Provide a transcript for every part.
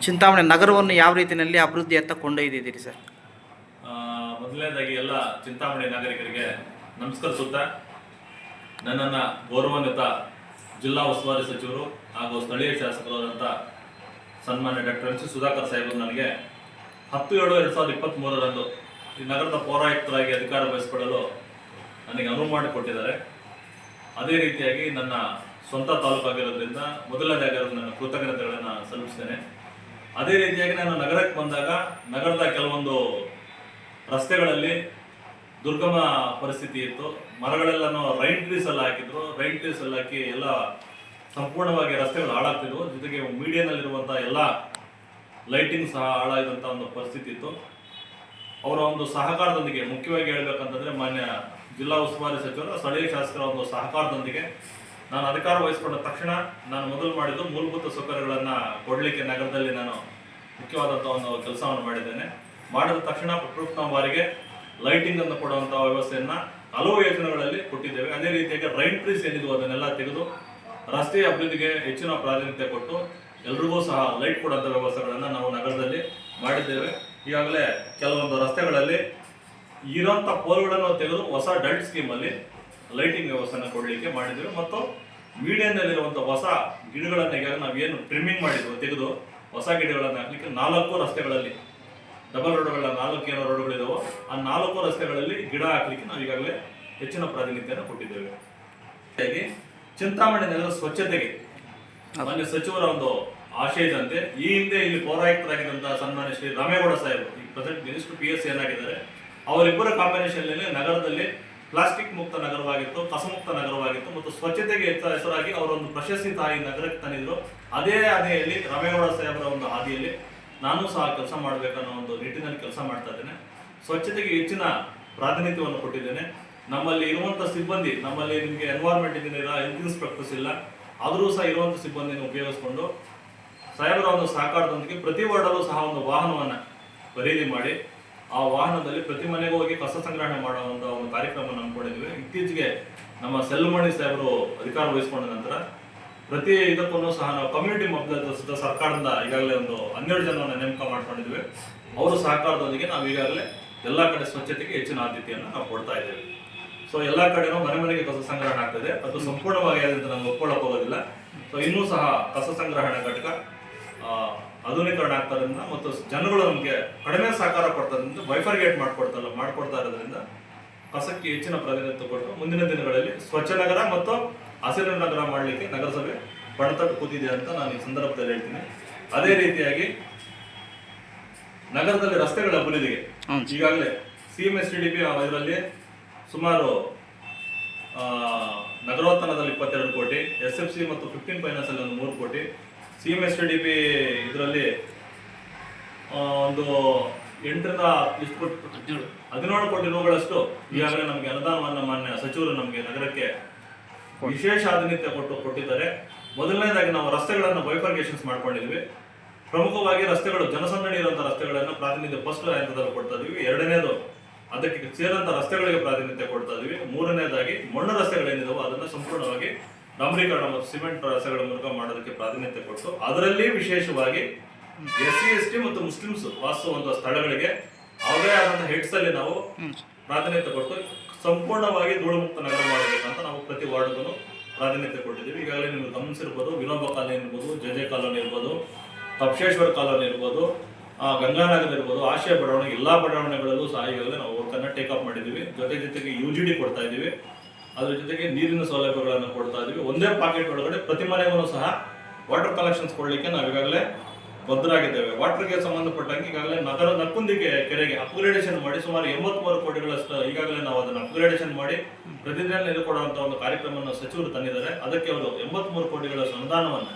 ಚಿಂತಾಮಣಿ ನಗರವನ್ನು ಯಾವ ರೀತಿಯಲ್ಲಿ ಅಭಿವೃದ್ಧಿಯತ್ತ ಕೊಂಡೊಯ್ದಿದ್ದೀರಿ ಸರ್? ಮೊದಲನೇದಾಗಿ ಎಲ್ಲ ಚಿಂತಾಮಣಿ ನಾಗರಿಕರಿಗೆ ನಮಸ್ಕರಿಸುತ್ತಾ, ನನ್ನನ್ನು ಗೌರವಾನ್ವಿತ ಜಿಲ್ಲಾ ಉಸ್ತುವಾರಿ ಸಚಿವರು ಹಾಗೂ ಸ್ಥಳೀಯ ಶಾಸಕರಾದಂಥ ಸನ್ಮಾನ್ಯ ಡಾಕ್ಟರ್ ಎಂ ಸಿ ಸುಧಾಕರ್ ಸಾಹೇಬರು ನನಗೆ 10/7/2023 ಈ ನಗರದ ಪೌರಾಯುಕ್ತರಾಗಿ ಅಧಿಕಾರ ವಹಿಸಿಕೊಳ್ಳಲು ನನಗೆ ಅನುವು ಮಾಡಿಕೊಟ್ಟಿದ್ದಾರೆ. ಅದೇ ರೀತಿಯಾಗಿ ನನ್ನ ಸ್ವಂತ ತಾಲೂಕಾಗಿರೋದ್ರಿಂದ ಮೊದಲನೇದಾಗಿ ನನ್ನ ಕೃತಜ್ಞತೆಗಳನ್ನು ಸಲ್ಲಿಸ್ತೇನೆ. ಅದೇ ರೀತಿಯಾಗಿ ನಾನು ನಗರಕ್ಕೆ ಬಂದಾಗ ನಗರದ ಕೆಲವೊಂದು ರಸ್ತೆಗಳಲ್ಲಿ ದುರ್ಗಮ ಪರಿಸ್ಥಿತಿ ಇತ್ತು. ಮರಗಳೆಲ್ಲನೂ ರೈನ್ ಟ್ರೀಸ್ ಎಲ್ಲ ಹಾಕಿದ್ರು. ರೈನ್ ಟ್ರೀಸ್ ಎಲ್ಲ ಹಾಕಿ ಎಲ್ಲ ಸಂಪೂರ್ಣವಾಗಿ ರಸ್ತೆಗಳು ಹಾಳಾಗ್ತಿದ್ವು. ಜೊತೆಗೆ ಮೀಡಿಯಾನಲ್ಲಿರುವಂಥ ಎಲ್ಲ ಲೈಟಿಂಗ್ ಸಹ ಹಾಳಾಗಿದ್ದಂಥ ಒಂದು ಪರಿಸ್ಥಿತಿ ಇತ್ತು. ಅವರ ಒಂದು ಸಹಕಾರದೊಂದಿಗೆ, ಮುಖ್ಯವಾಗಿ ಹೇಳಬೇಕಂತಂದರೆ ಮಾನ್ಯ ಜಿಲ್ಲಾ ಉಸ್ತುವಾರಿ ಸಚಿವರು ಸ್ಥಳೀಯ ಶಾಸಕರ ಒಂದು ಸಹಕಾರದೊಂದಿಗೆ ನಾನು ಅಧಿಕಾರ ವಹಿಸಿಕೊಂಡ ತಕ್ಷಣ ನಾನು ಮೊದಲು ಮಾಡಿದ್ದು ಮೂಲಭೂತ ಸೌಕರ್ಯಗಳನ್ನು ಕೊಡಲಿಕ್ಕೆ ನಗರದಲ್ಲಿ ನಾನು ಮುಖ್ಯವಾದಂಥ ಒಂದು ಕೆಲಸವನ್ನು ಮಾಡಿದ್ದೇನೆ. ಮಾಡಿದ ತಕ್ಷಣ ಪ್ರಪ್ರಥಮ ಬಾರಿಗೆ ಲೈಟಿಂಗನ್ನು ಕೊಡುವಂಥ ವ್ಯವಸ್ಥೆಯನ್ನು ಹಲವು ಯೋಜನೆಗಳಲ್ಲಿ ಕೊಟ್ಟಿದ್ದೇವೆ. ಅದೇ ರೀತಿಯಾಗಿ ರೈನ್ ಟ್ರೀಸ್ ಏನಿದ್ವು ಅದನ್ನೆಲ್ಲ ತೆಗೆದು ರಸ್ತೆಯ ಅಭಿವೃದ್ಧಿಗೆ ಹೆಚ್ಚಿನ ಪ್ರಾಧಾನ್ಯತೆ ಕೊಟ್ಟು ಎಲ್ರಿಗೂ ಸಹ ಲೈಟ್ ಕೊಡುವಂಥ ವ್ಯವಸ್ಥೆಗಳನ್ನು ನಾವು ನಗರದಲ್ಲಿ ಮಾಡಿದ್ದೇವೆ. ಈಗಾಗಲೇ ಕೆಲವೊಂದು ರಸ್ತೆಗಳಲ್ಲಿ ಇರೋಂಥ ಪೋಲ್ಗಳನ್ನು ತೆಗೆದು ಹೊಸ ಡಲ್ಟ್ ಸ್ಕೀಮಲ್ಲಿ ಲೈಟಿಂಗ್ ವ್ಯವಸ್ಥೆನ ಕೊಡಲಿಕ್ಕೆ ಮಾಡಿದ್ದೇವೆ. ಮತ್ತು ಮೀಡಿಯಾನಲ್ಲಿರುವಂಥ ಹೊಸ ಗಿಡಗಳನ್ನು ಈಗಾಗಲೇ ನಾವೇನು ಟ್ರಿಮ್ಮಿಂಗ್ ಮಾಡಿದ್ವು ತೆಗೆದು ಹೊಸ ಗಿಡಗಳನ್ನು ಹಾಕಲಿಕ್ಕೆ 4 ರಸ್ತೆಗಳಲ್ಲಿ, ಡಬಲ್ ರೋಡ್ಗಳ 4 ಏನೋ ರೋಡ್ಗಳಿದಾವೋ ಆ 4 ರಸ್ತೆಗಳಲ್ಲಿ ಗಿಡ ಹಾಕಲಿಕ್ಕೆ ನಾವು ಈಗಾಗಲೇ ಹೆಚ್ಚಿನ ಪ್ರಾಧಾನ್ಯತೆಯನ್ನು ಕೊಟ್ಟಿದ್ದೇವೆ. ಹಾಗಾಗಿ ಚಿಂತಾಮಣಿ ನಗರ ಸ್ವಚ್ಛತೆಗೆ ಮಾನ್ಯ ಸಚಿವರ ಒಂದು ಆಶಯದಂತೆ ಈ ಹಿಂದೆ ಇಲ್ಲಿ ಪೌರಾಯುಕ್ತರಾಗಿದ್ದಂಥ ಸನ್ಮಾನ್ಯ ಶ್ರೀ ರಾಮೇಗೌಡ ಸಾಹೇಬರು, ಈ ಪ್ರೆಸೆಂಟ್ ಮಿನಿಸ್ಟರ್ PSC ಏನಾಗಿದ್ದಾರೆ, ಅವರಿಬ್ಬರ ಕಾಂಬಿನೇಷನ್ನಲ್ಲಿ ನಗರದಲ್ಲಿ ಪ್ಲಾಸ್ಟಿಕ್ ಮುಕ್ತ ನಗರವಾಗಿತ್ತು, ಕಸಮುಕ್ತ ನಗರವಾಗಿತ್ತು ಮತ್ತು ಸ್ವಚ್ಛತೆಗೆ ಹೆಸರಾಗಿ ಅವರೊಂದು ಪ್ರಶಸ್ತಿ ತಾಯಿ ನಗರಕ್ಕೆ ತಂದಿದ್ರು. ಅದೇ ಹಾದಿಯಲ್ಲಿ ರಾಮೇಗೌಡ ಸಾಹೇಬರ ಒಂದು ಹಾದಿಯಲ್ಲಿ ನಾನು ಸಹ ಕೆಲಸ ಮಾಡಬೇಕನ್ನೋ ಒಂದು ನಿಟ್ಟಿನಲ್ಲಿ ಕೆಲಸ ಮಾಡ್ತಾ ಇದ್ದೇನೆ. ಸ್ವಚ್ಛತೆಗೆ ಹೆಚ್ಚಿನ ಪ್ರಾಧಾನ್ಯತೆಯನ್ನು ಕೊಟ್ಟಿದ್ದೇನೆ. ನಮ್ಮಲ್ಲಿ ಇರುವಂಥ ಸಿಬ್ಬಂದಿ, ನಮ್ಮಲ್ಲಿ ನಿಮಗೆ ಎನ್ವೈರ್ಮೆಂಟ್ ಇಂಜಿನಿಯರ್, ಹೆಲ್ತ್ ಇನ್ಸ್ಪೆಕ್ಟರ್ಸ್ ಇಲ್ಲ, ಆದರೂ ಸಹ ಇರುವಂಥ ಸಿಬ್ಬಂದಿಯನ್ನು ಉಪಯೋಗಿಸ್ಕೊಂಡು ಸಾಹೇಬರ ಒಂದು ಸಹಕಾರದೊಂದಿಗೆ ಪ್ರತಿ ವಾರ್ಡಲ್ಲೂ ಸಹ ಒಂದು ವಾಹನವನ್ನು ಖರೀದಿ ಮಾಡಿ ಆ ವಾಹನದಲ್ಲಿ ಪ್ರತಿ ಮನೆಗೂ ಹೋಗಿ ಕಸ ಸಂಗ್ರಹಣೆ ಮಾಡುವಂಥ ಒಂದು ಕಾರ್ಯಕ್ರಮವನ್ನು ಹಮ್ಮಿಕೊಂಡಿದ್ವಿ. ಇತ್ತೀಚೆಗೆ ನಮ್ಮ ಸೆಲ್ಮಣಿ ಸಾಹೇಬರು ಅಧಿಕಾರ ವಹಿಸಿಕೊಂಡ ನಂತರ ಪ್ರತಿ ಇದಕ್ಕೂ ಸಹ ನಾವು ಕಮ್ಯುನಿಟಿ ಮೊಬಿಲೈಸೇಷನ್ ಸರ್ಕಾರದಿಂದ ಈಗಾಗಲೇ ಒಂದು 12 ಜನವನ್ನು ನೇಮಕ ಮಾಡ್ಕೊಂಡಿದ್ವಿ. ಅವರ ಸಹಕಾರದೊಂದಿಗೆ ನಾವು ಈಗಾಗಲೇ ಎಲ್ಲ ಕಡೆ ಸ್ವಚ್ಛತೆಗೆ ಹೆಚ್ಚಿನ ಆದ್ಯತೆಯನ್ನು ನಾವು ಕೊಡ್ತಾ ಇದ್ದೇವೆ. ಸೊ ಎಲ್ಲ ಕಡೆನೂ ಮನೆಗೆ ಕಸ ಸಂಗ್ರಹಣೆ ಆಗ್ತದೆ. ಅದು ಸಂಪೂರ್ಣವಾಗಿ ಅಂತ ನಾವು ಒಪ್ಕೊಳ್ಳೋಕೆ ಹೋಗೋದಿಲ್ಲ. ಸೊ ಇನ್ನೂ ಸಹ ಕಸ ಸಂಗ್ರಹಣೆ ಘಟಕ ಆಧುನೀಕರಣ ಆಗ್ತದ್ರಿಂದ ಮತ್ತು ಜನಗಳು ನಮಗೆ ಕಡಿಮೆ ಸಹಕಾರ ಕೊಡ್ತದ್ರಿಂದ ಬೈಫರ್ಗೇಟ್ ಮಾಡ್ಕೊಡ್ತಾ ಇರೋದ್ರಿಂದ ಕಸಕ್ಕೆ ಹೆಚ್ಚಿನ ಪ್ರಾಧಾನ್ಯತೆ ಕೊಟ್ಟು ಮುಂದಿನ ದಿನಗಳಲ್ಲಿ ಸ್ವಚ್ಛ ನಗರ ಮತ್ತು ಹಸಿರು ನಗರ ಮಾಡಲಿಕ್ಕೆ ನಗರಸಭೆ ಪಣತಟ್ಟು ಕೂತಿದೆ ಅಂತ ನಾನು ಈ ಸಂದರ್ಭದಲ್ಲಿ ಹೇಳ್ತೀನಿ. ಅದೇ ರೀತಿಯಾಗಿ ನಗರದಲ್ಲಿ ರಸ್ತೆಗಳ ಅಭಿವೃದ್ಧಿಗೆ ಈಗಾಗಲೇ CMSTDP ಇದರಲ್ಲಿ ಸುಮಾರು ನಗರೋತ್ಥಾನದಲ್ಲಿ 22 ಕೋಟಿ, SFC ಮತ್ತು 15 ಫೈನಾನ್ಸಲ್ಲಿ ಒಂದು 3 ಕೋಟಿ, CMSTDP ಇದರಲ್ಲಿ ಒಂದು 17 ಕೋಟಿ ರೂಗಳಷ್ಟು ಈಗಾಗಲೇ ನಮಗೆ ಅನುದಾನವನ್ನು ಮಾನ್ಯ ಸಚಿವರು ನಮಗೆ ನಗರಕ್ಕೆ ವಿಶೇಷ ಆದ್ಯತೆ ಕೊಟ್ಟಿದ್ದಾರೆ. ಮೊದಲನೇದಾಗಿ ನಾವು ರಸ್ತೆಗಳನ್ನು ಬೈಫರ್ಗೇಷನ್ಸ್ ಮಾಡ್ಕೊಂಡಿದ್ವಿ. ಪ್ರಮುಖವಾಗಿ ರಸ್ತೆಗಳು, ಜನಸಂದಣಿ ಇರುವಂಥ ರಸ್ತೆಗಳನ್ನು ಪ್ರಾತಿನಿಧ್ಯ ಫಸ್ಟ್ ಹಂತದಲ್ಲಿ ಕೊಡ್ತಾ ಇದೀವಿ. ಎರಡನೇದು ಅದಕ್ಕೆ ಸೇರಿದಂಥ ರಸ್ತೆಗಳಿಗೆ ಪ್ರಾಧಾನ್ಯತೆ ಕೊಡ್ತಾ ಇದೀವಿ. ಮೂರನೇದಾಗಿ ಮಣ್ಣು ರಸ್ತೆಗಳೇನಿದಾವೋ ಅದನ್ನು ಸಂಪೂರ್ಣವಾಗಿ ಡಾಂಬರೀಕರಣ ಮತ್ತು ಸಿಮೆಂಟ್ ರಸ್ತೆಗಳ ಮೂಲಕ ಮಾಡೋದಕ್ಕೆ ಪ್ರಾಧಾನ್ಯತೆ ಕೊಟ್ಟು ಅದರಲ್ಲಿ ವಿಶೇಷವಾಗಿ SC ST ಮತ್ತು ಮುಸ್ಲಿಮ್ಸ್ ವಾಸಿಸುವಂಥ ಸ್ಥಳಗಳಿಗೆ ಅವರೇ ಆದಂಥ ಹೆಡ್ಸ್ ಅಲ್ಲಿ ನಾವು ಪ್ರಾಧಾನ್ಯತೆ ಕೊಟ್ಟು ಸಂಪೂರ್ಣವಾಗಿ ಧೂಳು ಮುಕ್ತ ನಗರ ಮಾಡಬೇಕಂತ ನಾವು ಪ್ರತಿ ವಾರ್ಡ್ಗೂ ಪ್ರಾಧಾನ್ಯತೆ ಕೊಟ್ಟಿದ್ದೀವಿ. ಈಗಾಗಲೇ ನಿಮ್ಗೆ ಗಮನಿಸಿರ್ಬೋದು, ವಿನೋಬ ಕಾಲೋನಿ ಇರ್ಬೋದು, JJ ಕಾಲೋನಿ ಇರ್ಬೋದು, ತಪ್ಸೇಶ್ವರ ಕಾಲೋನಿ ಇರ್ಬೋದು, ಗಂಗಾನಗರ ಇರ್ಬೋದು, ಆಶಯ ಬಡಾವಣೆ, ಎಲ್ಲ ಬಡಾವಣೆಗಳಲ್ಲೂ ಸಹ ಈಗಾಗಲೇ ನಾವು ವರ್ಕನ್ನು ಟೇಕಪ್ ಮಾಡಿದ್ದೀವಿ. ಜೊತೆಗೆ UGD ಕೊಡ್ತಾ ಇದ್ದೀವಿ. ಅದ್ರ ಜೊತೆಗೆ ನೀರಿನ ಸೌಲಭ್ಯಗಳನ್ನು ಕೊಡ್ತಾ ಇದ್ದೀವಿ. ಒಂದೇ ಪಾಕೆಟ್ ಒಳಗಡೆ ಪ್ರತಿ ಮನೆಗೂ ಸಹ ವಾಟರ್ ಕಲೆಕ್ಷನ್ಸ್ ಕೊಡಲಿಕ್ಕೆ ನಾವು ಈಗಾಗಲೇ ಬದ್ಧರಾಗಿದ್ದೇವೆ. ವಾಟರ್ಗೆ ಸಂಬಂಧಪಟ್ಟಂಗೆ ಈಗಾಗಲೇ ನಗರ ನಕ್ಕುಂದಿಗೆ ಕೆರೆಗೆ ಅಪ್ಗ್ರೇಡೇಷನ್ ಮಾಡಿ ಸುಮಾರು 83 ಕೋಟಿಗಳಷ್ಟು ಈಗಾಗಲೇ ನಾವು ಅದನ್ನು ಅಪ್ಗ್ರೇಡೇಷನ್ ಮಾಡಿ ಪ್ರತಿದಿನ ನೀರು ಕೊಡುವಂಥ ಒಂದು ಕಾರ್ಯಕ್ರಮವನ್ನು ಸಚಿವರು ತಂದಿದ್ದಾರೆ. ಅದಕ್ಕೆ ಅವರು 83 ಕೋಟಿಗಳಷ್ಟು ಅನುದಾನವನ್ನು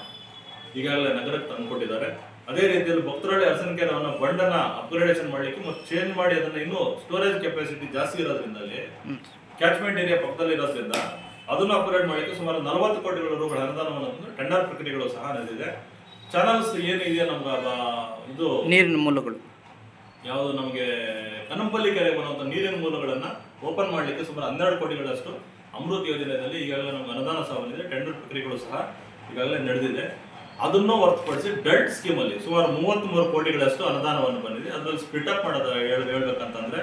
ಈಗಾಗಲೇ ನಗರಕ್ಕೆ ತಂದುಕೊಟ್ಟಿದ್ದಾರೆ. ಅದೇ ರೀತಿಯಲ್ಲಿ ಭಕ್ತರಳ್ಳಿ ಅರಸನಕೆರೆಯನ್ನು ಬಂಡನ್ನು ಅಪ್ಗ್ರೇಡೇಷನ್ ಮಾಡಲಿಕ್ಕೆ ಮತ್ತು ಚೇಂಜ್ ಮಾಡಿ ಅದನ್ನು ಇನ್ನೂ ಸ್ಟೋರೇಜ್ ಕೆಪಾಸಿಟಿ ಜಾಸ್ತಿ ಇರೋದ್ರಿಂದಲೇ ಕ್ಯಾಚ್ಮೆಂಟ್ ಏರಿಯಾ ಪಕ್ಕದಲ್ಲಿ ಇರೋದ್ರಿಂದ ಅದನ್ನು ಅಪ್ಗ್ರೇಡ್ ಮಾಡಲಿಕ್ಕೆ ಸುಮಾರು 40 ಕೋಟಿಗಳ ರೂಗಳ ಅನುದಾನವನ್ನು ಟೆಂಡರ್ ಪ್ರಕ್ರಿಯೆಗಳು ಸಹ ನಡೆದಿದೆ. ಚಾನಲ್ಸ್ ಏನಿದೆ ನಮ್ಗೆ ಇದು ನೀರಿನ ಮೂಲಗಳು ಯಾವುದು ನಮಗೆ ಕನಂಪಲ್ಲಿ ಕೆರೆ ಬರುವಂಥ ನೀರಿನ ಮೂಲಗಳನ್ನು ಓಪನ್ ಮಾಡಲಿಕ್ಕೆ ಸುಮಾರು 12 ಕೋಟಿಗಳಷ್ಟು ಅಮೃತ್ ಯೋಜನೆಯಲ್ಲಿ ಈಗಾಗಲೇ ನಮ್ಗೆ ಅನುದಾನ ಸಹ ಬಂದಿದೆ. ಟೆಂಡರ್ ಪ್ರಕ್ರಿಯೆಗಳು ಸಹ ಈಗಾಗಲೇ ನಡೆದಿದೆ. ಅದನ್ನು ಹೊರತುಪಡಿಸಿ ಡಲ್ಟ್ ಸ್ಕೀಮಲ್ಲಿ ಸುಮಾರು 33 ಕೋಟಿಗಳಷ್ಟು ಅನುದಾನವನ್ನು ಬಂದಿದೆ. ಅದರಲ್ಲಿ ಸ್ಪ್ಲಿಟ್ ಅಪ್ ಮಾಡೋದು ಹೇಳ್ಬೇಕಂತಂದರೆ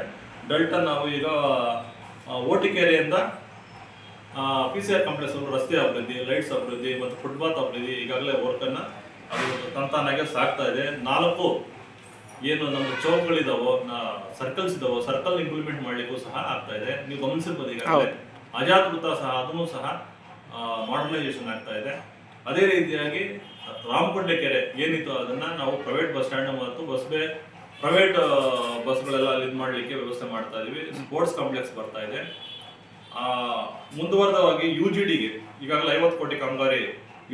ಡಲ್ಟನ್ನು ನಾವು ಈಗ ಓಟಿಕೆರೆಯಿಂದ PCR ಕಾಂಪ್ಲೆಕ್ಸ್ ರಸ್ತೆ ಅಭಿವೃದ್ಧಿ, ಲೈಟ್ಸ್ ಅಭಿವೃದ್ಧಿ ಮತ್ತು ಫುಟ್ಪಾತ್ ಅಭಿವೃದ್ಧಿ ಈಗಾಗಲೇ ವರ್ಕನ್ನು ಅದು ತಂತಾನಾಗೆ ಸಾಗ್ತಾ ಇದೆ. 4 ಏನು ನಮ್ಮ ಚೌಕ್ಗಳಿದಾವೋ, ಸರ್ಕಲ್ಸ್ ಇದಾವೋ, ಸರ್ಕಲ್ ಇಂಪ್ಲಿಮೆಂಟ್ ಮಾಡಲಿಕ್ಕೂ ಸಹ ಆಗ್ತಾ ಇದೆ. ನೀವು ಗಮನಿಸಿರ್ಬೋದು ಈಗಾಗಲೇ ಆಜಾದ್ ವೃತ್ತ ಸಹ ಅದನ್ನು ಸಹ ಮಾಡರ್ನೈಸೇಷನ್ ಆಗ್ತಾ ಇದೆ. ಅದೇ ರೀತಿಯಾಗಿ ರಾಮಕೊಂಡೆ ಕೆರೆ ಏನಿತ್ತು ಅದನ್ನು ನಾವು ಪ್ರೈವೇಟ್ ಬಸ್ ಸ್ಟ್ಯಾಂಡ್ ಮತ್ತು ಪ್ರೈವೇಟ್ ಬಸ್ಗಳೆಲ್ಲ ಇದು ಮಾಡಲಿಕ್ಕೆ ವ್ಯವಸ್ಥೆ ಮಾಡ್ತಾ ಇದೀವಿ. ಸ್ಪೋರ್ಟ್ಸ್ ಕಾಂಪ್ಲೆಕ್ಸ್ ಬರ್ತಾ ಇದೆ. ಮುಂದುವರೆದವಾಗಿ UGDಗೆ ಈಗಾಗಲೇ 50 ಕೋಟಿ ಕಾಮಗಾರಿ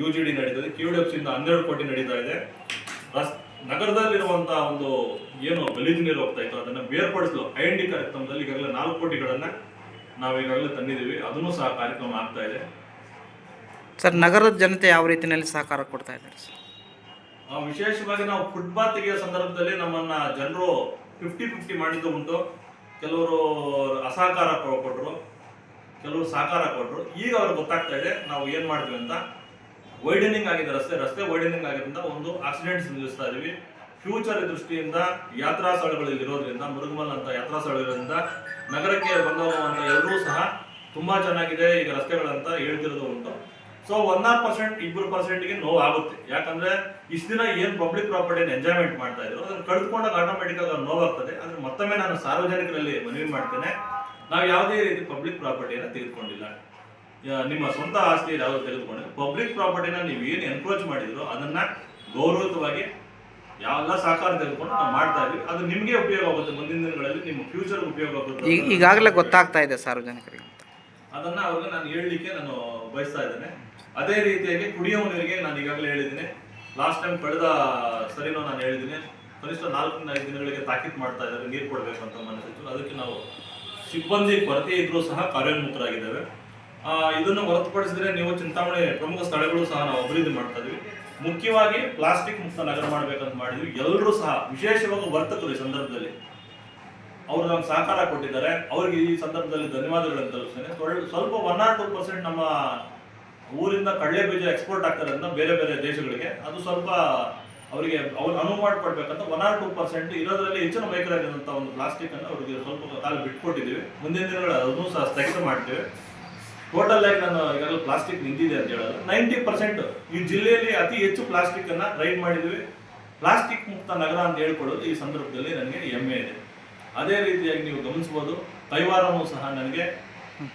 UGD ನಡೀತದೆ. KUDFC ಇಂದ 12 ಕೋಟಿ ನಡೀತಾ ಇದೆ. ನಗರದಲ್ಲಿರುವಂತಹ ಒಂದು ಏನು ಗಲೀಜು ನೀರು ಹೋಗ್ತಾ ಇತ್ತು ಅದನ್ನು ಬೇರ್ಪಡಿಸಲು IND ಕಾರ್ಯಕ್ರಮದಲ್ಲಿ ಈಗಾಗಲೇ 4 ಕೋಟಿಗಳನ್ನ ನಾವು ಈಗಾಗಲೇ ತಂದಿದ್ದೀವಿ. ಅದನ್ನು ಸಹ ಕಾರ್ಯಕ್ರಮ ಆಗ್ತಾ ಇದೆ. ಸರ್, ನಗರದ ಜನತೆ ಯಾವ ರೀತಿಯಲ್ಲಿ ಸಹಕಾರ ಕೊಡ್ತಾ ಇದ್ದಾರೆ ಸರ್? ವಿಶೇಷವಾಗಿ ನಾವು ಫುಟ್ಪಾತ್ಗೆ ಸಂದರ್ಭದಲ್ಲಿ ನಮ್ಮನ್ನ ಜನರು 50-50 ಮಾಡಿದ್ದು ಉಂಟು. ಕೆಲವರು ಅಸಹಕಾರ ಕೊಟ್ಟರು, ಕೆಲವರು ಸಹಕಾರ ಕೊಟ್ಟರು. ಈಗ ಅವ್ರಿಗೆ ಗೊತ್ತಾಗ್ತಾ ಇದೆ ನಾವು ಏನು ಮಾಡ್ತೀವಿ ಅಂತ. ವೈಡನಿಂಗ್ ಆಗಿದೆ, ರಸ್ತೆ ವೈಡನಿಂಗ್ ಆಗಿರೋದ್ರಿಂದ ಒಂದು ಆಕ್ಸಿಡೆಂಟ್ಸ್ ನಿಲ್ಲಿಸ್ತಾ ಇದೀವಿ. ಫ್ಯೂಚರ್ ದೃಷ್ಟಿಯಿಂದ ಯಾತ್ರಾ ಸ್ಥಳಗಳಲ್ಲಿ ಇರೋದ್ರಿಂದ, ಮುರುಗಮಲ್ ಅಂತ ಯಾತ್ರಾ ಸ್ಥಳಗಳಿಂದ ನಗರಕ್ಕೆ ಬಂದೋಗುವಂತ ಎಲ್ಲರೂ ಸಹ ತುಂಬಾ ಚೆನ್ನಾಗಿದೆ ಈಗ ರಸ್ತೆಗಳಂತ ಹೇಳ್ತಿರೋದು ಉಂಟು. ಸೊ 1% 2%ಗೆ ನೋವು ಆಗುತ್ತೆ. ಯಾಕಂದ್ರೆ ಇಷ್ಟು ದಿನ ಏನು ಪಬ್ಲಿಕ್ ಪ್ರಾಪರ್ಟಿನ ಎಂಜಾಯ್ಮೆಂಟ್ ಮಾಡ್ತಾ ಇದ್ರು ಅದನ್ನು ಕಳೆದುಕೊಂಡಾಗ ಆಟೋಮೆಟಿಕ್ ಆಗಿ ನೋವಾಗ್ತದೆ. ಆದ್ರೆ ಮತ್ತೊಮ್ಮೆ ನಾನು ಸಾರ್ವಜನಿಕರಲ್ಲಿ ಮನವಿ ಮಾಡ್ತೇನೆ, ನಾವು ಯಾವುದೇ ರೀತಿ ಪಬ್ಲಿಕ್ ಪ್ರಾಪರ್ಟಿಯನ್ನು ತೆಗೆದುಕೊಂಡಿಲ್ಲ. ನಿಮ್ಮ ಸ್ವಂತ ಆಸ್ತಿ ಯಾವುದು ತೆಗೆದುಕೊಂಡಿಲ್ಲ. ಪಬ್ಲಿಕ್ ಪ್ರಾಪರ್ಟಿನ ನೀವು ಏನು ಎನ್ಕ್ರೋಚ್ ಮಾಡಿದ್ರು ಅದನ್ನ ಗೌರವಯುತವಾಗಿ ಯಾವೆಲ್ಲ ಸಹಕಾರ ತೆಗೆದುಕೊಂಡು ನಾವು ಮಾಡ್ತಾ ಇದೀವಿ. ಅದು ನಿಮಗೆ ಉಪಯೋಗ ಆಗುತ್ತೆ, ಮುಂದಿನ ದಿನಗಳಲ್ಲಿ ನಿಮ್ಮ ಫ್ಯೂಚರ್ ಉಪಯೋಗ ಆಗುತ್ತೆ. ಈಗಾಗಲೇ ಗೊತ್ತಾಗ್ತಾ ಇದೆ ಸಾರ್ವಜನಿಕರಿಗೆ. ಅದನ್ನ ಅವ್ರಿಗೆ ನಾನು ಹೇಳಲಿಕ್ಕೆ ನಾನು ಬಯಸ್ತಾ ಇದ್ದೇನೆ. ಅದೇ ರೀತಿಯಾಗಿ ಕುಡಿಯುವ ನೀರಿಗೆ ನಾನು ಈಗಾಗಲೇ ಹೇಳಿದ್ದೀನಿ. ಲಾಸ್ಟ್ ಟೈಮ್ ಕಳೆದ ಸರಿನೂ ನಾನು ಹೇಳಿದ್ದೀನಿ, ಕನಿಷ್ಠ 4-5 ದಿನಗಳಿಗೆ ತಾಕೀತು ಮಾಡ್ತಾ ಇದ್ದಾರೆ ನೀರು ಕೊಡಬೇಕು ಅಂತ ಮನೆ ಸಚಿವರು. ಅದಕ್ಕೆ ನಾವು ಸಿಬ್ಬಂದಿ ಕೊರತೆ ಇದ್ರೂ ಸಹ ಕಾರ್ಯೋನ್ಮುಖರಾಗಿದ್ದೇವೆ. ಇದನ್ನು ಹೊರತುಪಡಿಸಿದ್ರೆ ನೀವು ಚಿಂತಾಮಣಿ ಪ್ರಮುಖ ಸ್ಥಳಗಳು ಸಹ ನಾವು ಅಭಿವೃದ್ಧಿ ಮಾಡ್ತಾ ಇದೀವಿ. ಮುಖ್ಯವಾಗಿ ಪ್ಲಾಸ್ಟಿಕ್ ಮುಕ್ತ ನಗರ ಮಾಡ್ಬೇಕಂತ ಮಾಡಿದ್ವಿ. ಎಲ್ಲರೂ ಸಹ ವಿಶೇಷವಾಗಿ ವರ್ತಕರು ಈ ಸಂದರ್ಭದಲ್ಲಿ ಅವರು ನಮ್ಗೆ ಸಹಕಾರ ಕೊಟ್ಟಿದ್ದಾರೆ. ಅವರಿಗೆ ಈ ಸಂದರ್ಭದಲ್ಲಿ ಧನ್ಯವಾದಗಳನ್ನು ತಲುಪಿಸ್ತೇನೆ. ಸ್ವಲ್ಪ 1-2% ನಮ್ಮ ಊರಿಂದ ಕಡಲೆ ಬೀಜ ಎಕ್ಸ್ಪೋರ್ಟ್ ಆಗ್ತಾರಿಂದ ಬೇರೆ ಬೇರೆ ದೇಶಗಳಿಗೆ ಅದು ಸ್ವಲ್ಪ ಅವರಿಗೆ ಅನುವು ಮಾಡಿಕೊಡ್ಬೇಕಂತ 1-2% ಇರೋದ್ರಲ್ಲಿ ಹೆಚ್ಚಿನ ಮೈಕರಾಗಿರುವಂಥ ಒಂದು ಪ್ಲಾಸ್ಟಿಕ್ ಅನ್ನು ಅವರಿಗೆ ಸ್ವಲ್ಪ ಕಾಲ ಬಿಟ್ಕೊಟ್ಟಿದ್ದೀವಿ. ಮುಂದಿನ ದಿನಗಳು ಅದನ್ನು ಸಹ ಸ್ಥಗಿತ ಮಾಡ್ತೇವೆ. ಟೋಟಲ್ ಆಗಿ ನಾನು ಈಗಾಗಲೇ ಪ್ಲಾಸ್ಟಿಕ್ ನಿಂತಿದೆ ಅಂತ ಹೇಳಲ್ಲ, 90% ಈ ಜಿಲ್ಲೆಯಲ್ಲಿ ಅತಿ ಹೆಚ್ಚು ಪ್ಲಾಸ್ಟಿಕ್ ಅನ್ನ ರೈಡ್ ಮಾಡಿದ್ವಿ. ಪ್ಲಾಸ್ಟಿಕ್ ಮುಕ್ತ ನಗರ ಅಂತ ಹೇಳ್ಕೊಳ್ಳೋದು ಈ ಸಂದರ್ಭದಲ್ಲಿ ನನಗೆ ಹೆಮ್ಮೆ ಇದೆ. ಅದೇ ರೀತಿಯಾಗಿ ನೀವು ಗಮನಿಸಬಹುದು, ಕೈವಾರನೂ ಸಹ ನನಗೆ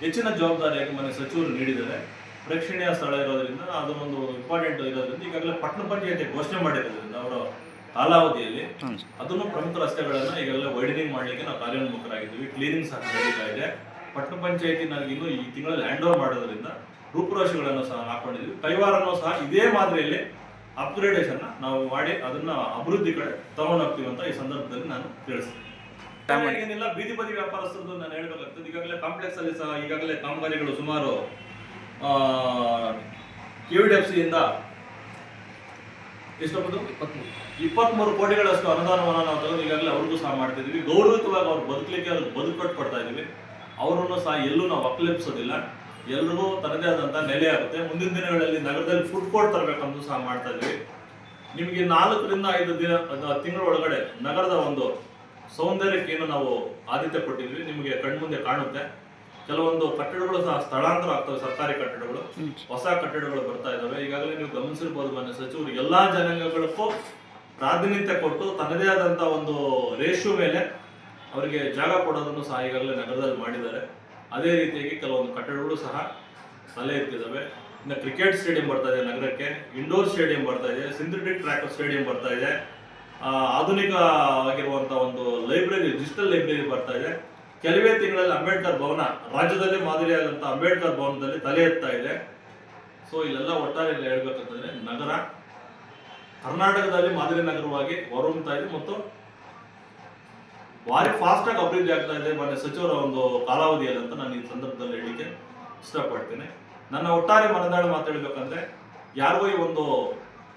ಹೆಚ್ಚಿನ ಜವಾಬ್ದಾರಿಯಾಗಿ ಮನೆ ಸಚಿವರು ನೀಡಿದ್ದಾರೆ. ಪ್ರೇಕ್ಷಣೀಯ ಸ್ಥಳ ಇರೋದ್ರಿಂದ ಅದನ್ನೊಂದು ಇಂಪಾರ್ಟೆಂಟ್ ಇರೋದ್ರಿಂದ ಈಗಾಗಲೇ ಪಟ್ಟಣ ಪಂಚಾಯತಿ ಘೋಷಣೆ ಮಾಡಿರೋದ್ರಿಂದ ಅವರ ಕಾಲಾವಧಿಯಲ್ಲಿ ಅದನ್ನು ಪ್ರಮುಖ ರಸ್ತೆಗಳನ್ನ ಈಗಾಗಲೇ ವೈಡನಿಂಗ್ ಮಾಡಲಿಕ್ಕೆ ನಾವು ಕಾರ್ಯೋನ್ಮುಖರಾಗಿದ್ದೀವಿ. ಕ್ಲೀನಿಂಗ್ ಸಹ ನಡೀತಾ ಇದೆ. ಪಟ್ಟಣ ಪಂಚಾಯತಿ ನನಗೆ ಇನ್ನೂ ಈ ತಿಂಗಳಲ್ಲಿ ಹ್ಯಾಂಡ್ ಓವರ್ ಮಾಡೋದ್ರಿಂದ ರೂಪುರೇಷೆಗಳನ್ನು ಸಹ ಹಾಕೊಂಡಿದ್ದೀವಿ. ಕೈವಾರನೂ ಸಹ ಇದೇ ಮಾದರಿಯಲ್ಲಿ ಅಪ್ಗ್ರೇಡೇಷನ್ ನಾವು ಮಾಡಿ ಅದನ್ನ ಅಭಿವೃದ್ಧಿ ಕಡೆ ತಗೊಂಡೋಗ್ತೀವಿ ಅಂತ ಈ ಸಂದರ್ಭದಲ್ಲಿ ನಾನು ತಿಳಿಸ್ತೀನಿ. ಏನಿಲ್ಲ, ಬೀದಿ ಬದಿ ವ್ಯಾಪಾರಸ್ಥರದ್ದು ನಾನು ಹೇಳ್ಬೇಕಾಗ್ತದೆ. ಈಗಾಗಲೇ ಕಾಂಪ್ಲೆಕ್ಸ್ ಅಲ್ಲಿ ಸಹ ಈಗಾಗಲೇ ಕಾಮಗಾರಿಗಳು ಸುಮಾರು KUDFC ಇಂದ ಎಷ್ಟೊಂದು 23 ಕೋಟಿಗಳಷ್ಟು ಅನುದಾನವನ್ನು ನಾವು ತಗೊಂಡು ಈಗಾಗಲೇ ಅವ್ರಿಗೂ ಸಹ ಮಾಡ್ತಿದ್ವಿ. ಗೌರವಯುತವಾಗಿ ಅವ್ರು ಬದುಕಲಿಕ್ಕೆ ಅವ್ರಿಗೆ ಬದುಕು ಕೊಡ್ತಾ ಇದೀವಿ. ಅವರನ್ನು ಸಹ ಎಲ್ಲೂ ನಾವು ಒಕ್ಕಲೆಪ್ಸೋದಿಲ್ಲ. ಎಲ್ರಿಗೂ ತನ್ನದೇ ಆದಂಥ ನೆಲೆ ಆಗುತ್ತೆ. ಮುಂದಿನ ದಿನಗಳಲ್ಲಿ ನಗರದಲ್ಲಿ ಫುಡ್ ಕೋರ್ಟ್ ತರಬೇಕಂತ ಸಹ ಮಾಡ್ತಾ ಇದ್ವಿ. ನಿಮಗೆ 4-5 ತಿಂಗಳ ಒಳಗಡೆ ನಗರದ ಒಂದು ಸೌಂದರ್ಯಕ್ಕೆ ಏನು ನಾವು ಆದ್ಯತೆ ಕೊಟ್ಟಿದ್ವಿ ನಿಮಗೆ ಕಣ್ಮುಂದೆ ಕಾಣುತ್ತೆ. ಕೆಲವೊಂದು ಕಟ್ಟಡಗಳು ಸಹ ಸ್ಥಳಾಂತರ ಆಗ್ತವೆ. ಸರ್ಕಾರಿ ಕಟ್ಟಡಗಳು, ಹೊಸ ಕಟ್ಟಡಗಳು ಬರ್ತಾ ಇದಾವೆ. ಈಗಾಗಲೇ ನೀವು ಗಮನಿಸಿರ್ಬೋದು, ಮನೆ ಸಚಿವರು ಎಲ್ಲಾ ಜನಾಂಗಗಳಿಗೂ ಪ್ರಾತಿನಿಧ್ಯ ಕೊಟ್ಟು ತನ್ನದೇ ಆದಂತ ಒಂದು ರೇಷಿಯೋ ಮೇಲೆ ಅವರಿಗೆ ಜಾಗ ಕೊಡೋದನ್ನು ಸಹ ಈಗಾಗಲೇ ನಗರದಲ್ಲಿ ಮಾಡಿದ್ದಾರೆ. ಅದೇ ರೀತಿಯಾಗಿ ಕೆಲವೊಂದು ಕಟ್ಟಡಗಳು ಸಹ ತಲೆ ಎತ್ತಿದ್ದಾವೆ. ಇನ್ನು ಕ್ರಿಕೆಟ್ ಸ್ಟೇಡಿಯಂ ಬರ್ತಾ ಇದೆ ನಗರಕ್ಕೆ, ಇಂಡೋರ್ ಸ್ಟೇಡಿಯಂ ಬರ್ತಾ ಇದೆ, ಸಿಂಥೆಟಿಕ್ ಟ್ರ್ಯಾಕ್ ಸ್ಟೇಡಿಯಂ ಬರ್ತಾ ಇದೆ, ಆಧುನಿಕವಾಗಿರುವಂತ ಒಂದು ಲೈಬ್ರರಿ, ಡಿಜಿಟಲ್ ಲೈಬ್ರರಿ ಬರ್ತಾ ಇದೆ. ಕೆಲವೇ ತಿಂಗಳಲ್ಲಿ ಅಂಬೇಡ್ಕರ್ ಭವನ, ರಾಜ್ಯದಲ್ಲಿ ಮಾದರಿಯಾದಂಥ ಅಂಬೇಡ್ಕರ್ ಭವನದಲ್ಲಿ ತಲೆ ಎತ್ತಾ ಇದೆ. ಸೊ ಇಲ್ಲೆಲ್ಲ ಒಟ್ಟಾರೆ ಹೇಳ್ಬೇಕಂತಂದ್ರೆ ನಗರ ಕರ್ನಾಟಕದಲ್ಲಿ ಮಾದರಿ ನಗರವಾಗಿ ಹೊರಹೊಮ್ಮತಾ ಇದೆ ಮತ್ತು ಭಾರಿ ಫಾಸ್ಟ್ ಆಗಿ ಅಭಿವೃದ್ಧಿ ಆಗ್ತಾ ಇದೆ ಮಾನ್ಯ ಸಚಿವರ ಒಂದು ಕಾಲಾವಧಿಯಲ್ಲಿ ಅಂತ ನಾನು ಈ ಸಂದರ್ಭದಲ್ಲಿ ಹೇಳಲಿಕ್ಕೆ ಇಷ್ಟಪಡ್ತೇನೆ. ನನ್ನ ಒಟ್ಟಾರೆ ಮನದಾಳು ಮಾತಾಡ್ಬೇಕಂದ್ರೆ ಯಾರಿಗೂ ಈ ಒಂದು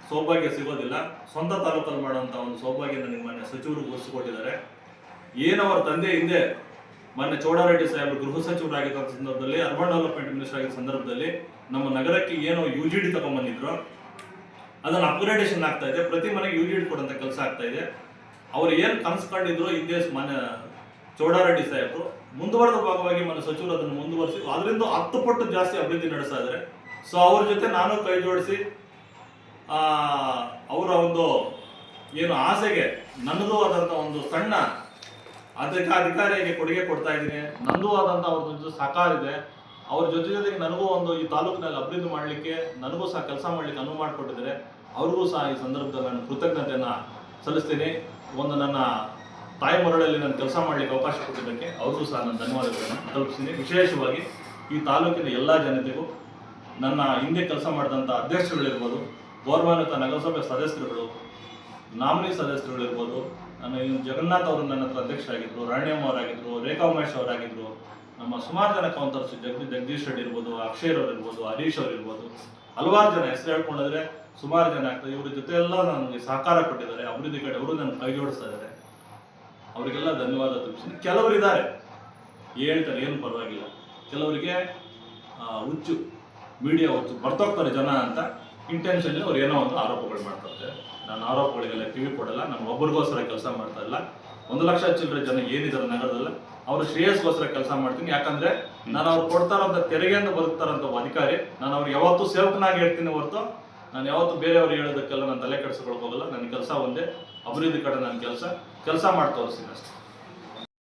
ಸೌಭಾಗ್ಯ ಸಿಗೋದಿಲ್ಲ. ಸ್ವಂತ ತಾಲೂಕಲ್ಲಿ ಮಾಡುವಂಥ ಒಂದು ಸೌಭಾಗ್ಯ ನನಗೆ ಮಾನ್ಯ ಸಚಿವರು ಘೋಷಿಸಿಕೊಟ್ಟಿದ್ದಾರೆ. ಏನು ಅವರ ತಂದೆ ಹಿಂದೆ ಮಾನ್ಯ ಚೌಡಾರೆಡ್ಡಿ ಸಾಹೇಬರು ಗೃಹ ಸಚಿವರಾಗಿದ್ದ ಸಂದರ್ಭದಲ್ಲಿ, ಅರ್ಬನ್ ಡೆವಲಪ್ಮೆಂಟ್ ಮಿನಿಸ್ಟರ್ ಆಗಿದ್ದ ಸಂದರ್ಭದಲ್ಲಿ ನಮ್ಮ ನಗರಕ್ಕೆ ಏನು UGD ತಗೊಂಡ್ಬಂದಿದ್ರು ಅದನ್ನು ಅಪ್ಗ್ರೇಡೇಷನ್ ಆಗ್ತಾ ಇದೆ. ಪ್ರತಿ ಮನೆಗೆ ಯೂನಿಟ್ ಕೊಡುವಂಥ ಕೆಲಸ ಆಗ್ತಾ ಇದೆ. ಅವ್ರು ಏನು ಕನಸು ಕಂಡಿದ್ರು ಹಿಂದೆ ಮನೆ ಚೌಡಾರೆಡ್ಡಿ ಸಾಹೇಬರು ಮುಂದುವರೆದ ಭಾಗವಾಗಿ ಮನೆ ಸಚಿವರು ಅದನ್ನು ಮುಂದುವರಿಸಿ ಅದರಿಂದ 10 ಪಟ್ಟು ಜಾಸ್ತಿ ಅಭಿವೃದ್ಧಿ ನಡೆಸ್ತಾ ಇದ್ದಾರೆ. ಸೊ ಅವ್ರ ಜೊತೆ ನಾನು ಕೈ ಜೋಡಿಸಿ ಅವರ ಒಂದು ಏನು ಆಸೆಗೆ ನನ್ನದು ಆದಂಥ ಒಂದು ಸಣ್ಣ ಅಧಿಕಾರಿಗೆ ಕೊಡುಗೆ ಕೊಡ್ತಾ ಇದ್ದೀನಿ. ನನ್ನದು ಆದಂಥ ಅವ್ರದ್ದು ಸಹಕಾರ ಇದೆ. ಅವ್ರ ಜೊತೆಗೆ ನನಗೂ ಒಂದು ಈ ತಾಲೂಕಿನಲ್ಲಿ ಅಭಿವೃದ್ಧಿ ಮಾಡಲಿಕ್ಕೆ ನನಗೂ ಸಹ ಕೆಲಸ ಮಾಡಲಿಕ್ಕೆ ಅನುವು ಮಾಡಿಕೊಟ್ಟಿದ್ದಾರೆ. ಅವ್ರಿಗೂ ಸಹ ಈ ಸಂದರ್ಭದಲ್ಲಿ ನಾನು ಕೃತಜ್ಞತೆಯನ್ನು ಸಲ್ಲಿಸ್ತೀನಿ. ಒಂದು ನನ್ನ ತಾಯಿ ಮರಳಲ್ಲಿ ನಾನು ಕೆಲಸ ಮಾಡಲಿಕ್ಕೆ ಅವಕಾಶ ಕೊಟ್ಟಿದ್ದಕ್ಕೆ ಅವ್ರಿಗೂ ಸಹ ನಾನು ಧನ್ಯವಾದಗಳನ್ನು ತಲುಪಿಸ್ತೀನಿ. ವಿಶೇಷವಾಗಿ ಈ ತಾಲೂಕಿನ ಎಲ್ಲ ಜನತೆಗೂ, ನನ್ನ ಹಿಂದೆ ಕೆಲಸ ಮಾಡಿದಂಥ ಅಧ್ಯಕ್ಷರುಗಳಿರ್ಬೋದು, ಗೌರವಾನ್ವಿತ ನಗರಸಭೆ ಸದಸ್ಯರುಗಳು, ನಾಮಿನಿ ಸದಸ್ಯರುಗಳಿರ್ಬೋದು, ನಾನು ಜಗನ್ನಾಥ್ ಅವರು ನನ್ನ ಹತ್ರ ಅಧ್ಯಕ್ಷರಾಗಿದ್ದರು, ರಾಣಿಯಮ್ಮ ಅವರಾಗಿದ್ದರು, ರೇಖಾ ಉಮೇಶ್ ಅವರಾಗಿದ್ದರು, ನಮ್ಮ ಸುಮಾರು ಜನ ಕೌಂಟರ್ಸ್ ಜಗದೀಶ್ ರೆಡ್ಡಿ ಇರ್ಬೋದು, ಅಕ್ಷಯ್ ಅವರು ಇರ್ಬೋದು, ಹರೀಶ್ ಅವರು ಇರ್ಬೋದು, ಹಲವಾರು ಜನ ಹೆಸರು ಹೇಳ್ಕೊಂಡಿದ್ರೆ ಸುಮಾರು ಜನ ಆಗ್ತದೆ. ಇವ್ರ ಜೊತೆ ಎಲ್ಲ ನನಗೆ ಸಹಕಾರ ಕೊಟ್ಟಿದ್ದಾರೆ. ಅಭಿವೃದ್ಧಿ ಕಡೆ ಅವರು ನನ್ನ ಕೈ ಜೋಡಿಸ್ತಾ ಇದ್ದಾರೆ. ಅವರಿಗೆಲ್ಲ ಧನ್ಯವಾದ ತಿಳಿಸ್ತೀನಿ. ಕೆಲವರು ಇದ್ದಾರೆ ಹೇಳ್ತಾರೆ, ಏನು ಪರವಾಗಿಲ್ಲ. ಕೆಲವರಿಗೆ ಹುಚ್ಚು, ಮೀಡಿಯಾ ಹುಚ್ಚು, ಬರ್ತೋಗ್ತಾರೆ ಜನ ಅಂತ ಇಂಟೆನ್ಷನ್ಲಿ ಅವ್ರು ಏನೋ ಒಂದು ಆರೋಪಗಳು ಮಾಡ್ತಾ ಇದ್ದಾರೆ. ನಾನು ಆರೋಪಗಳಿಗೆಲ್ಲ ಕಿವಿ ಕೊಡಲ್ಲ. ನಾನು ಒಬ್ಬರಿಗೋಸ್ಕರ ಕೆಲಸ ಮಾಡ್ತಾ ಇಲ್ಲ. 1 ಲಕ್ಷ ಚಿಲ್ಲರೆ ಜನ ಏನಿದ್ದಾರೆ ನಗರದಲ್ಲಿ ಅವ್ರ ಶ್ರೇಯಸ್ಗೋಸ್ಕರ ಕೆಲಸ ಮಾಡ್ತೀನಿ. ಯಾಕಂದ್ರೆ ನಾನು ಅವ್ರು ಕೊಡ್ತಾರಂತ ತೆರಿಗೆಯಿಂದ ಬದುಕ್ತಾರಂತ ಅಧಿಕಾರಿ. ನಾನು ಅವ್ರಿಗೆ ಯಾವತ್ತೂ ಸೇವಕನಾಗಿ ಹೇಳ್ತೀನಿ ಹೊರತು ನಾನು ಯಾವತ್ತೂ ಬೇರೆಯವ್ರು ಹೇಳೋದಕ್ಕೆಲ್ಲ ನಾನು ತಲೆ ಕೆಡಿಸ್ಕೊಳಕ್ ಹೋಗಲ್ಲ. ನನ್ನ ಕೆಲಸ ಒಂದೇ, ಅಭಿವೃದ್ಧಿ ಕಡೆ ನನ್ನ ಕೆಲಸ ಮಾಡಿ ತೋರಿಸ್ತೀನಿ ಅಷ್ಟೇ.